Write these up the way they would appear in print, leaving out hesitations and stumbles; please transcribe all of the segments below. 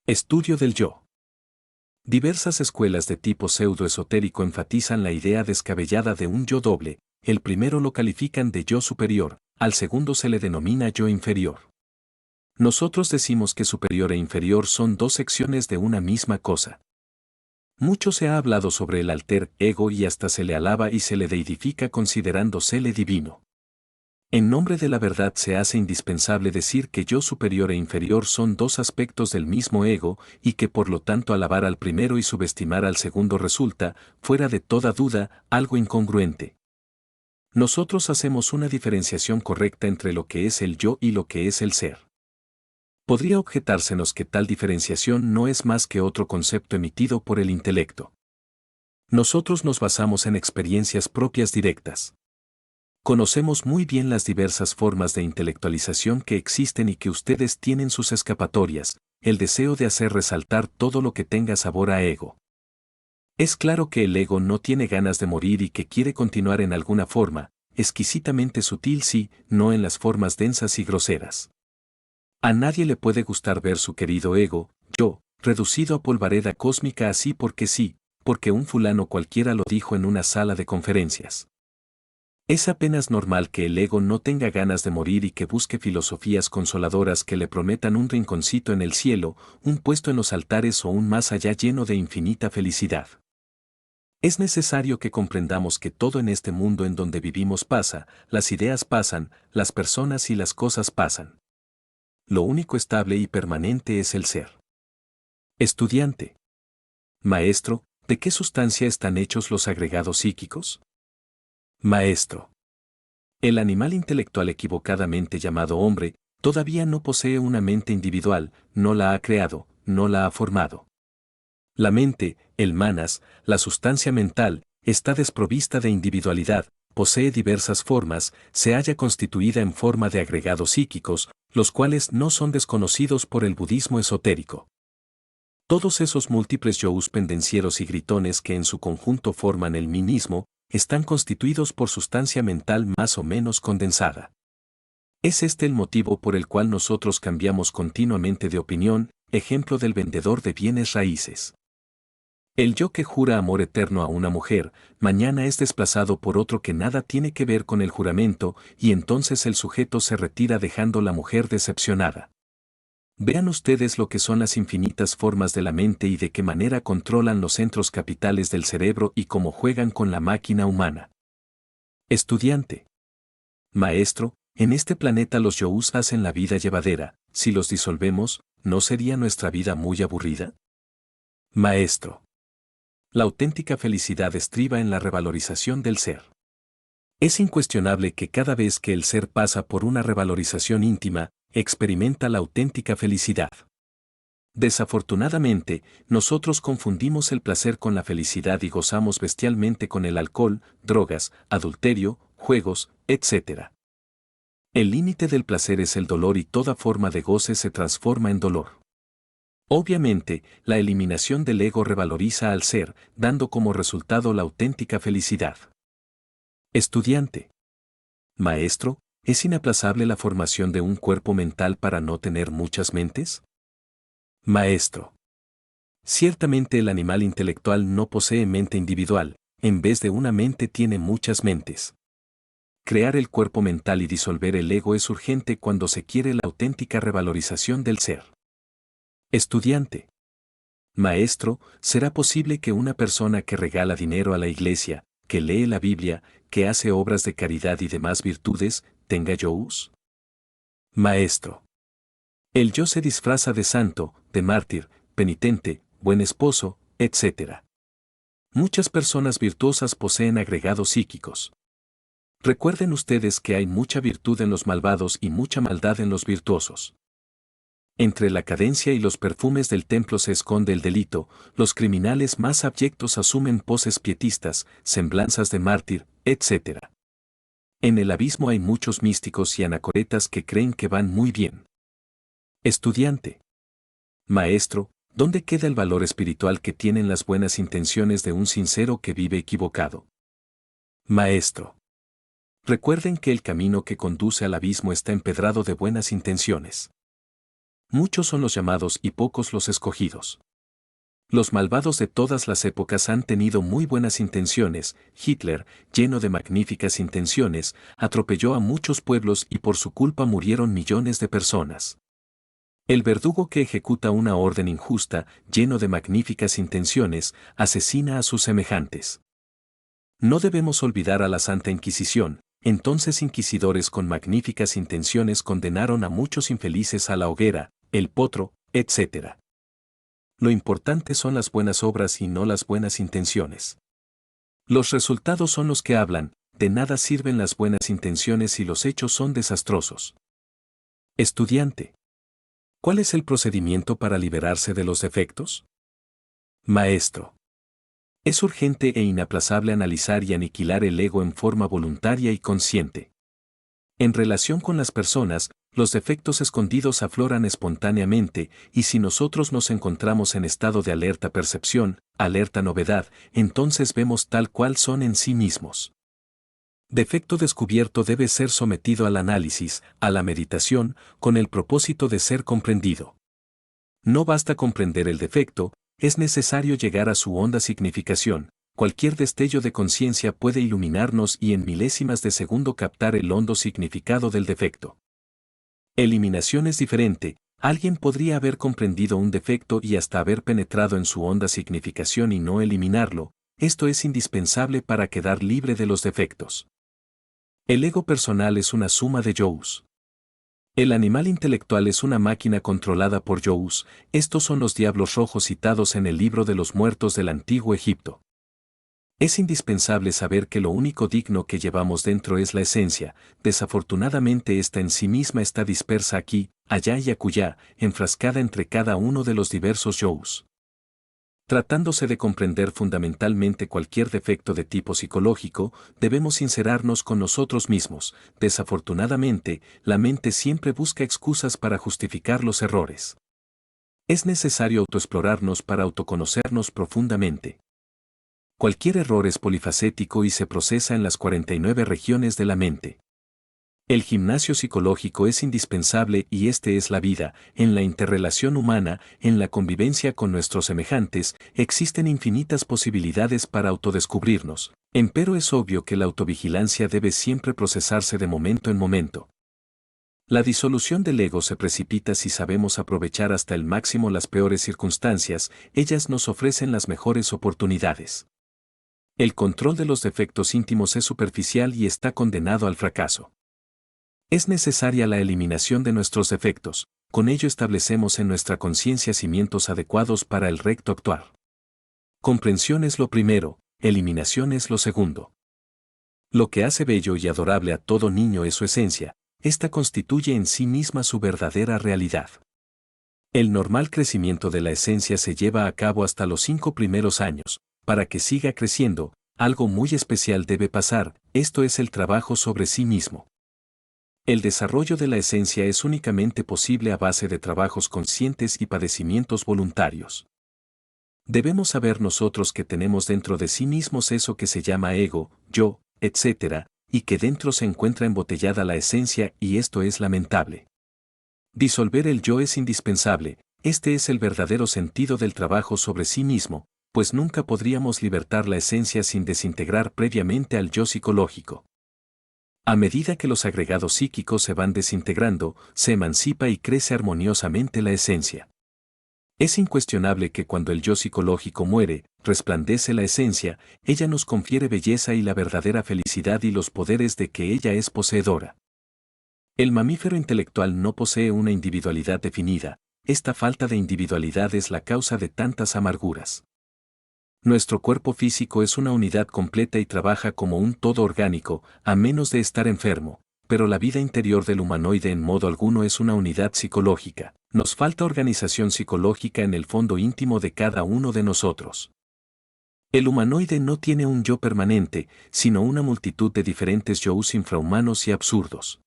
Estudio del yo. Diversas escuelas de tipo pseudoesotérico enfatizan la idea descabellada de un yo doble. El primero lo califican de yo superior, al segundo se le denomina yo inferior. Nosotros decimos que superior e inferior son dos secciones de una misma cosa. Mucho se ha hablado sobre el alter ego y hasta se le alaba y se le deidifica considerándosele divino. En nombre de la verdad se hace indispensable decir que yo superior e inferior son dos aspectos del mismo ego y que por lo tanto alabar al primero y subestimar al segundo resulta, fuera de toda duda, algo incongruente. Nosotros hacemos una diferenciación correcta entre lo que es el yo y lo que es el ser. Podría objetársenos que tal diferenciación no es más que otro concepto emitido por el intelecto. Nosotros nos basamos en experiencias propias directas. Conocemos muy bien las diversas formas de intelectualización que existen y que ustedes tienen sus escapatorias, el deseo de hacer resaltar todo lo que tenga sabor a ego. Es claro que el ego no tiene ganas de morir y que quiere continuar en alguna forma, exquisitamente sutil sí, no en las formas densas y groseras. A nadie le puede gustar ver su querido ego, yo, reducido a polvareda cósmica así porque sí, porque un fulano cualquiera lo dijo en una sala de conferencias. Es apenas normal que el ego no tenga ganas de morir y que busque filosofías consoladoras que le prometan un rinconcito en el cielo, un puesto en los altares o un más allá lleno de infinita felicidad. Es necesario que comprendamos que todo en este mundo en donde vivimos pasa, las ideas pasan, las personas y las cosas pasan. Lo único estable y permanente es el ser. Estudiante. Maestro, ¿de qué sustancia están hechos los agregados psíquicos? Maestro. El animal intelectual equivocadamente llamado hombre, todavía no posee una mente individual, no la ha creado, no la ha formado. La mente, el manas, la sustancia mental, está desprovista de individualidad, posee diversas formas, se halla constituida en forma de agregados psíquicos, los cuales no son desconocidos por el budismo esotérico. Todos esos múltiples yous pendencieros y gritones que en su conjunto forman el mí mismo, están constituidos por sustancia mental más o menos condensada. Es este el motivo por el cual nosotros cambiamos continuamente de opinión, ejemplo del vendedor de bienes raíces. El yo que jura amor eterno a una mujer, mañana es desplazado por otro que nada tiene que ver con el juramento, y entonces el sujeto se retira dejando la mujer decepcionada. Vean ustedes lo que son las infinitas formas de la mente y de qué manera controlan los centros capitales del cerebro y cómo juegan con la máquina humana. Estudiante. Maestro, en este planeta los yous hacen la vida llevadera, si los disolvemos, ¿no sería nuestra vida muy aburrida? Maestro. La auténtica felicidad estriba en la revalorización del ser. Es incuestionable que cada vez que el ser pasa por una revalorización íntima, experimenta la auténtica felicidad. Desafortunadamente, nosotros confundimos el placer con la felicidad y gozamos bestialmente con el alcohol, drogas, adulterio, juegos, etc. El límite del placer es el dolor y toda forma de goce se transforma en dolor. Obviamente, la eliminación del ego revaloriza al ser, dando como resultado la auténtica felicidad. Estudiante. Maestro, ¿es inaplazable la formación de un cuerpo mental para no tener muchas mentes? Maestro. Ciertamente el animal intelectual no posee mente individual, en vez de una mente tiene muchas mentes. Crear el cuerpo mental y disolver el ego es urgente cuando se quiere la auténtica revalorización del ser. Estudiante. Maestro, ¿será posible que una persona que regala dinero a la iglesia, que lee la Biblia, que hace obras de caridad y demás virtudes, tenga yous? Maestro. El yo se disfraza de santo, de mártir, penitente, buen esposo, etc. Muchas personas virtuosas poseen agregados psíquicos. Recuerden ustedes que hay mucha virtud en los malvados y mucha maldad en los virtuosos. Entre la cadencia y los perfumes del templo se esconde el delito, los criminales más abyectos asumen poses pietistas, semblanzas de mártir, etc. En el abismo hay muchos místicos y anacoretas que creen que van muy bien. Estudiante. Maestro, ¿dónde queda el valor espiritual que tienen las buenas intenciones de un sincero que vive equivocado? Maestro. Recuerden que el camino que conduce al abismo está empedrado de buenas intenciones. Muchos son los llamados y pocos los escogidos. Los malvados de todas las épocas han tenido muy buenas intenciones. Hitler, lleno de magníficas intenciones, atropelló a muchos pueblos y por su culpa murieron millones de personas. El verdugo que ejecuta una orden injusta, lleno de magníficas intenciones, asesina a sus semejantes. No debemos olvidar a la Santa Inquisición. Entonces inquisidores con magníficas intenciones condenaron a muchos infelices a la hoguera, el potro, etc. Lo importante son las buenas obras y no las buenas intenciones. Los resultados son los que hablan, de nada sirven las buenas intenciones si los hechos son desastrosos. Estudiante. ¿Cuál es el procedimiento para liberarse de los defectos? Maestro. Es urgente e inaplazable analizar y aniquilar el ego en forma voluntaria y consciente. En relación con las personas, los defectos escondidos afloran espontáneamente, y si nosotros nos encontramos en estado de alerta percepción, alerta novedad, entonces vemos tal cual son en sí mismos. Defecto descubierto debe ser sometido al análisis, a la meditación, con el propósito de ser comprendido. No basta comprender el defecto, es necesario llegar a su honda significación. Cualquier destello de conciencia puede iluminarnos y en milésimas de segundo captar el hondo significado del defecto. Eliminación es diferente. Alguien podría haber comprendido un defecto y hasta haber penetrado en su honda significación y no eliminarlo. Esto es indispensable para quedar libre de los defectos. El ego personal es una suma de yous. El animal intelectual es una máquina controlada por yous. Estos son los diablos rojos citados en el libro de los muertos del antiguo Egipto. Es indispensable saber que lo único digno que llevamos dentro es la esencia. Desafortunadamente esta en sí misma está dispersa aquí, allá y acullá, enfrascada entre cada uno de los diversos yous. Tratándose de comprender fundamentalmente cualquier defecto de tipo psicológico, debemos sincerarnos con nosotros mismos. Desafortunadamente, la mente siempre busca excusas para justificar los errores. Es necesario autoexplorarnos para autoconocernos profundamente. Cualquier error es polifacético y se procesa en las 49 regiones de la mente. El gimnasio psicológico es indispensable y este es la vida. En la interrelación humana, en la convivencia con nuestros semejantes, existen infinitas posibilidades para autodescubrirnos. Empero es obvio que la autovigilancia debe siempre procesarse de momento en momento. La disolución del ego se precipita si sabemos aprovechar hasta el máximo las peores circunstancias, ellas nos ofrecen las mejores oportunidades. El control de los defectos íntimos es superficial y está condenado al fracaso. Es necesaria la eliminación de nuestros defectos, con ello establecemos en nuestra conciencia cimientos adecuados para el recto actuar. Comprensión es lo primero, eliminación es lo segundo. Lo que hace bello y adorable a todo niño es su esencia, esta constituye en sí misma su verdadera realidad. El normal crecimiento de la esencia se lleva a cabo hasta los 5 primeros años. Para que siga creciendo, algo muy especial debe pasar, esto es el trabajo sobre sí mismo. El desarrollo de la esencia es únicamente posible a base de trabajos conscientes y padecimientos voluntarios. Debemos saber nosotros que tenemos dentro de sí mismos eso que se llama ego, yo, etc., y que dentro se encuentra embotellada la esencia y esto es lamentable. Disolver el yo es indispensable, este es el verdadero sentido del trabajo sobre sí mismo, pues nunca podríamos libertar la esencia sin desintegrar previamente al yo psicológico. A medida que los agregados psíquicos se van desintegrando, se emancipa y crece armoniosamente la esencia. Es incuestionable que cuando el yo psicológico muere, resplandece la esencia, ella nos confiere belleza y la verdadera felicidad y los poderes de que ella es poseedora. El mamífero intelectual no posee una individualidad definida, esta falta de individualidad es la causa de tantas amarguras. Nuestro cuerpo físico es una unidad completa y trabaja como un todo orgánico, a menos de estar enfermo, pero la vida interior del humanoide en modo alguno es una unidad psicológica. Nos falta organización psicológica en el fondo íntimo de cada uno de nosotros. El humanoide no tiene un yo permanente, sino una multitud de diferentes yous infrahumanos y absurdos.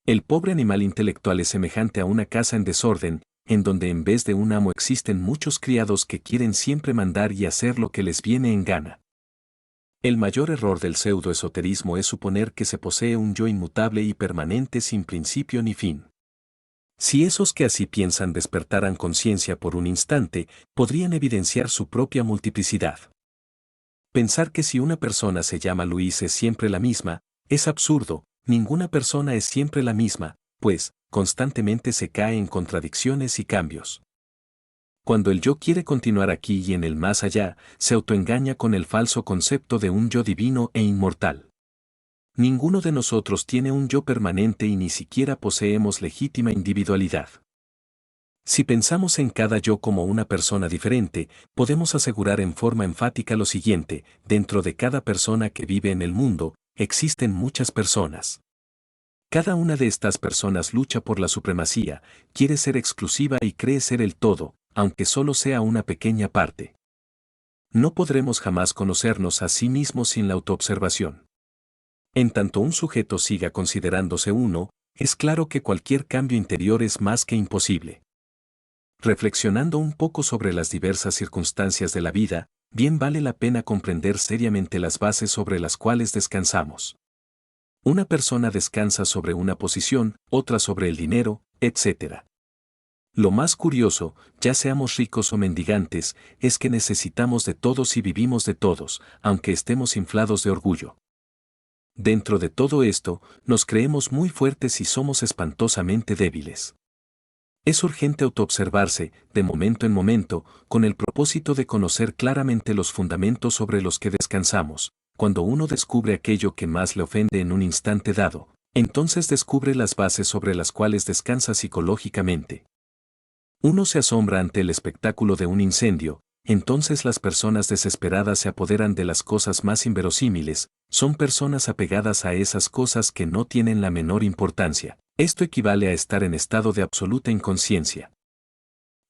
El pobre animal intelectual es semejante a una casa en desorden, en donde en vez de un amo existen muchos criados que quieren siempre mandar y hacer lo que les viene en gana. El mayor error del pseudoesoterismo es suponer que se posee un yo inmutable y permanente sin principio ni fin. Si esos que así piensan despertaran conciencia por un instante, podrían evidenciar su propia multiplicidad. Pensar que si una persona se llama Luis es siempre la misma, es absurdo, ninguna persona es siempre la misma, pues, constantemente se cae en contradicciones y cambios. Cuando el yo quiere continuar aquí y en el más allá, se autoengaña con el falso concepto de un yo divino e inmortal. Ninguno de nosotros tiene un yo permanente y ni siquiera poseemos legítima individualidad. Si pensamos en cada yo como una persona diferente, podemos asegurar en forma enfática lo siguiente: dentro de cada persona que vive en el mundo, existen muchas personas. Cada una de estas personas lucha por la supremacía, quiere ser exclusiva y cree ser el todo, aunque solo sea una pequeña parte. No podremos jamás conocernos a sí mismos sin la autoobservación. En tanto un sujeto siga considerándose uno, es claro que cualquier cambio interior es más que imposible. Reflexionando un poco sobre las diversas circunstancias de la vida, bien vale la pena comprender seriamente las bases sobre las cuales descansamos. Una persona descansa sobre una posición, otra sobre el dinero, etc. Lo más curioso, ya seamos ricos o mendigantes, es que necesitamos de todos y vivimos de todos, aunque estemos inflados de orgullo. Dentro de todo esto, nos creemos muy fuertes y somos espantosamente débiles. Es urgente autoobservarse, de momento en momento, con el propósito de conocer claramente los fundamentos sobre los que descansamos. Cuando uno descubre aquello que más le ofende en un instante dado, entonces descubre las bases sobre las cuales descansa psicológicamente. Uno se asombra ante el espectáculo de un incendio, entonces las personas desesperadas se apoderan de las cosas más inverosímiles, son personas apegadas a esas cosas que no tienen la menor importancia. Esto equivale a estar en estado de absoluta inconsciencia.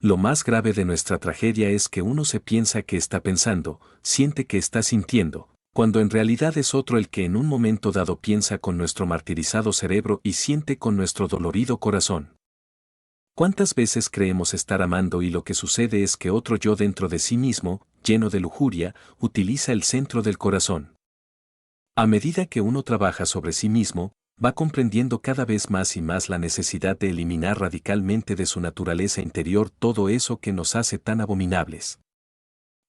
Lo más grave de nuestra tragedia es que uno se piensa que está pensando, siente que está sintiendo, cuando en realidad es otro el que en un momento dado piensa con nuestro martirizado cerebro y siente con nuestro dolorido corazón. ¿Cuántas veces creemos estar amando y lo que sucede es que otro yo dentro de sí mismo, lleno de lujuria, utiliza el centro del corazón? A medida que uno trabaja sobre sí mismo, va comprendiendo cada vez más y más la necesidad de eliminar radicalmente de su naturaleza interior todo eso que nos hace tan abominables.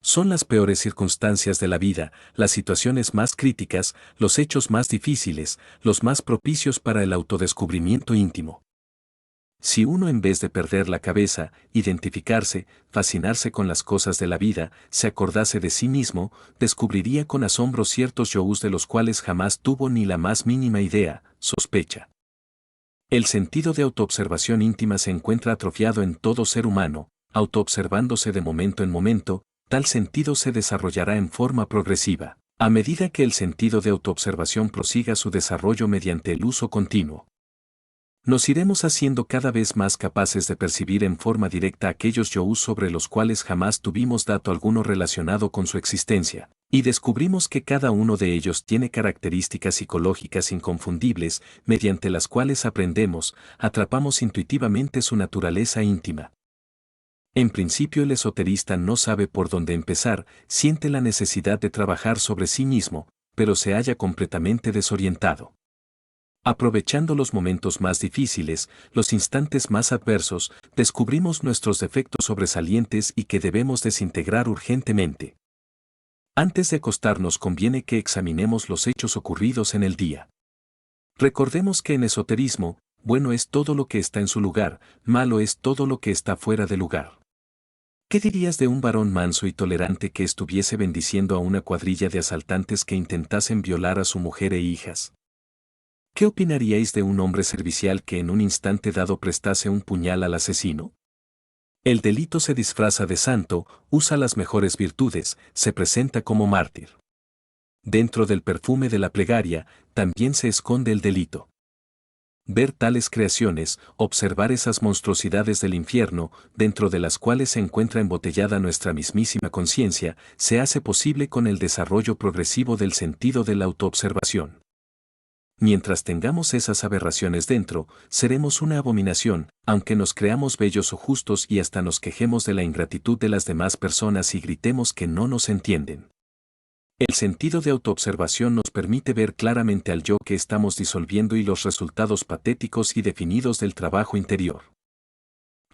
Son las peores circunstancias de la vida, las situaciones más críticas, los hechos más difíciles, los más propicios para el autodescubrimiento íntimo. Si uno en vez de perder la cabeza, identificarse, fascinarse con las cosas de la vida, se acordase de sí mismo, descubriría con asombro ciertos yous de los cuales jamás tuvo ni la más mínima idea, sospecha. El sentido de autoobservación íntima se encuentra atrofiado en todo ser humano, autoobservándose de momento en momento, tal sentido se desarrollará en forma progresiva, a medida que el sentido de autoobservación prosiga su desarrollo mediante el uso continuo. Nos iremos haciendo cada vez más capaces de percibir en forma directa aquellos yous sobre los cuales jamás tuvimos dato alguno relacionado con su existencia, y descubrimos que cada uno de ellos tiene características psicológicas inconfundibles, mediante las cuales aprendemos, atrapamos intuitivamente su naturaleza íntima. En principio el esoterista no sabe por dónde empezar, siente la necesidad de trabajar sobre sí mismo, pero se halla completamente desorientado. Aprovechando los momentos más difíciles, los instantes más adversos, descubrimos nuestros defectos sobresalientes y que debemos desintegrar urgentemente. Antes de acostarnos conviene que examinemos los hechos ocurridos en el día. Recordemos que en esoterismo, bueno es todo lo que está en su lugar, malo es todo lo que está fuera de lugar. ¿Qué dirías de un varón manso y tolerante que estuviese bendiciendo a una cuadrilla de asaltantes que intentasen violar a su mujer e hijas? ¿Qué opinaríais de un hombre servicial que en un instante dado prestase un puñal al asesino? El delito se disfraza de santo, usa las mejores virtudes, se presenta como mártir. Dentro del perfume de la plegaria, también se esconde el delito. Ver tales creaciones, observar esas monstruosidades del infierno, dentro de las cuales se encuentra embotellada nuestra mismísima conciencia, se hace posible con el desarrollo progresivo del sentido de la autoobservación. Mientras tengamos esas aberraciones dentro, seremos una abominación, aunque nos creamos bellos o justos y hasta nos quejemos de la ingratitud de las demás personas y gritemos que no nos entienden. El sentido de autoobservación nos permite ver claramente al yo que estamos disolviendo y los resultados patéticos y definidos del trabajo interior.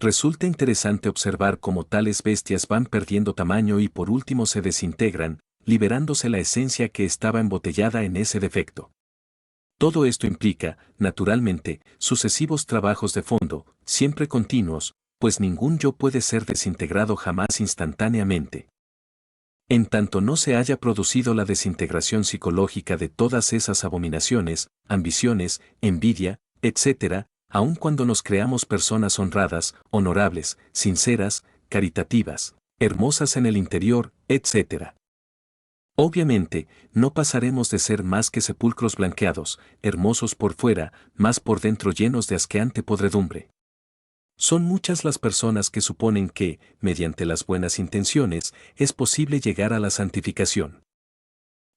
Resulta interesante observar cómo tales bestias van perdiendo tamaño y por último se desintegran, liberándose la esencia que estaba embotellada en ese defecto. Todo esto implica, naturalmente, sucesivos trabajos de fondo, siempre continuos, pues ningún yo puede ser desintegrado jamás instantáneamente. En tanto no se haya producido la desintegración psicológica de todas esas abominaciones, ambiciones, envidia, etc., aun cuando nos creamos personas honradas, honorables, sinceras, caritativas, hermosas en el interior, etc. Obviamente, no pasaremos de ser más que sepulcros blanqueados, hermosos por fuera, más por dentro llenos de asqueante podredumbre. Son muchas las personas que suponen que, mediante las buenas intenciones, es posible llegar a la santificación.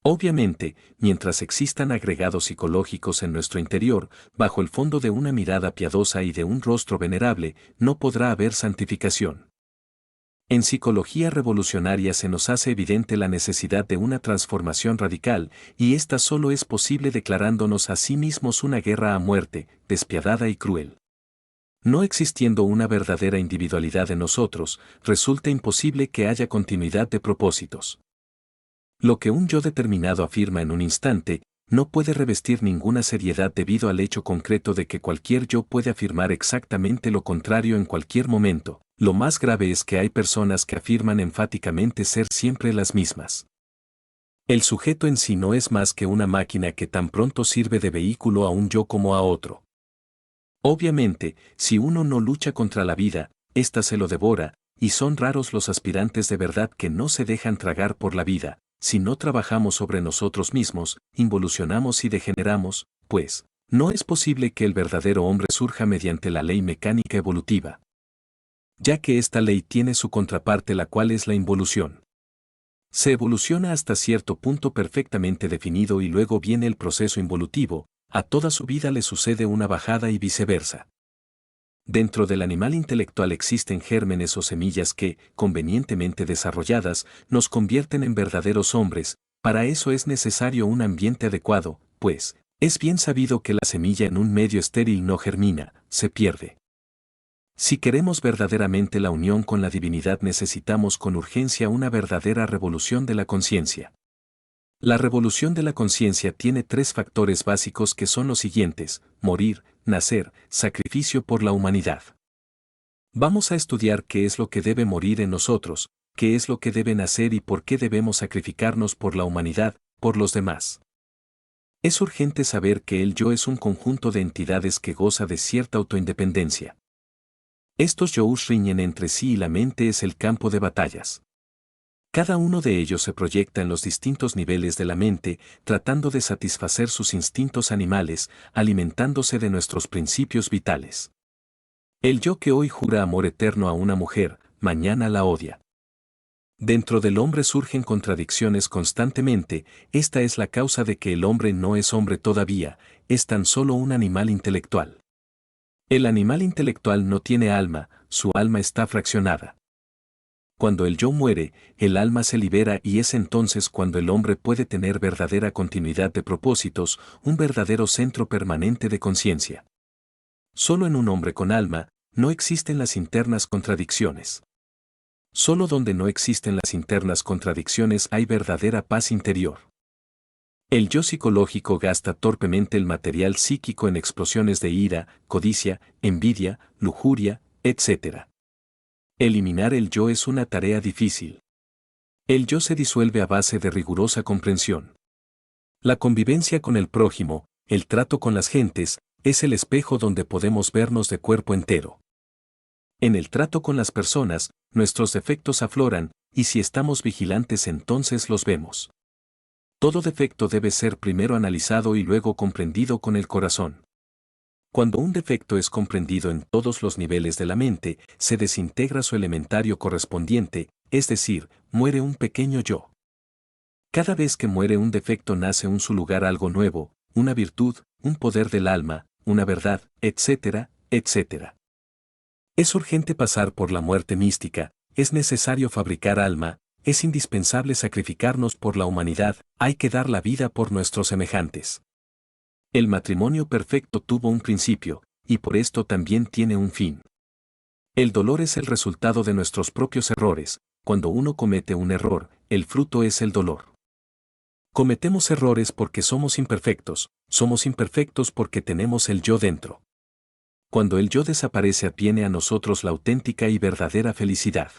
Obviamente, mientras existan agregados psicológicos en nuestro interior, bajo el fondo de una mirada piadosa y de un rostro venerable, no podrá haber santificación. En psicología revolucionaria se nos hace evidente la necesidad de una transformación radical, y esta solo es posible declarándonos a sí mismos una guerra a muerte, despiadada y cruel. No existiendo una verdadera individualidad en nosotros, resulta imposible que haya continuidad de propósitos. Lo que un yo determinado afirma en un instante, no puede revestir ninguna seriedad debido al hecho concreto de que cualquier yo puede afirmar exactamente lo contrario en cualquier momento. Lo más grave es que hay personas que afirman enfáticamente ser siempre las mismas. El sujeto en sí no es más que una máquina que tan pronto sirve de vehículo a un yo como a otro. Obviamente, si uno no lucha contra la vida, ésta se lo devora, y son raros los aspirantes de verdad que no se dejan tragar por la vida. Si no trabajamos sobre nosotros mismos, involucionamos y degeneramos, pues, no es posible que el verdadero hombre surja mediante la ley mecánica evolutiva, ya que esta ley tiene su contraparte, la cual es la involución. Se evoluciona hasta cierto punto perfectamente definido y luego viene el proceso involutivo, a toda su vida le sucede una bajada y viceversa. Dentro del animal intelectual existen gérmenes o semillas que, convenientemente desarrolladas, nos convierten en verdaderos hombres. Para eso es necesario un ambiente adecuado, pues, es bien sabido que la semilla en un medio estéril no germina, se pierde. Si queremos verdaderamente la unión con la divinidad necesitamos con urgencia una verdadera revolución de la conciencia. La revolución de la conciencia tiene tres factores básicos que son los siguientes: morir, nacer, sacrificio por la humanidad. Vamos a estudiar qué es lo que debe morir en nosotros, qué es lo que debe nacer y por qué debemos sacrificarnos por la humanidad, por los demás. Es urgente saber que el yo es un conjunto de entidades que goza de cierta autoindependencia. Estos yous riñen entre sí y la mente es el campo de batallas. Cada uno de ellos se proyecta en los distintos niveles de la mente, tratando de satisfacer sus instintos animales, alimentándose de nuestros principios vitales. El yo que hoy jura amor eterno a una mujer, mañana la odia. Dentro del hombre surgen contradicciones constantemente, esta es la causa de que el hombre no es hombre todavía, es tan solo un animal intelectual. El animal intelectual no tiene alma, su alma está fraccionada. Cuando el yo muere, el alma se libera y es entonces cuando el hombre puede tener verdadera continuidad de propósitos, un verdadero centro permanente de conciencia. Solo en un hombre con alma, no existen las internas contradicciones. Solo donde no existen las internas contradicciones hay verdadera paz interior. El yo psicológico gasta torpemente el material psíquico en explosiones de ira, codicia, envidia, lujuria, etc. Eliminar el yo es una tarea difícil. El yo se disuelve a base de rigurosa comprensión. La convivencia con el prójimo, el trato con las gentes, es el espejo donde podemos vernos de cuerpo entero. En el trato con las personas, nuestros defectos afloran, y si estamos vigilantes entonces los vemos. Todo defecto debe ser primero analizado y luego comprendido con el corazón. Cuando un defecto es comprendido en todos los niveles de la mente, se desintegra su elementario correspondiente, es decir, muere un pequeño yo. Cada vez que muere un defecto nace en su lugar algo nuevo, una virtud, un poder del alma, una verdad, etc., etc. Es urgente pasar por la muerte mística, es necesario fabricar alma, es indispensable sacrificarnos por la humanidad, hay que dar la vida por nuestros semejantes. El matrimonio perfecto tuvo un principio, y por esto también tiene un fin. El dolor es el resultado de nuestros propios errores. Cuando uno comete un error, el fruto es el dolor. Cometemos errores porque somos imperfectos porque tenemos el yo dentro. Cuando el yo desaparece, viene a nosotros la auténtica y verdadera felicidad.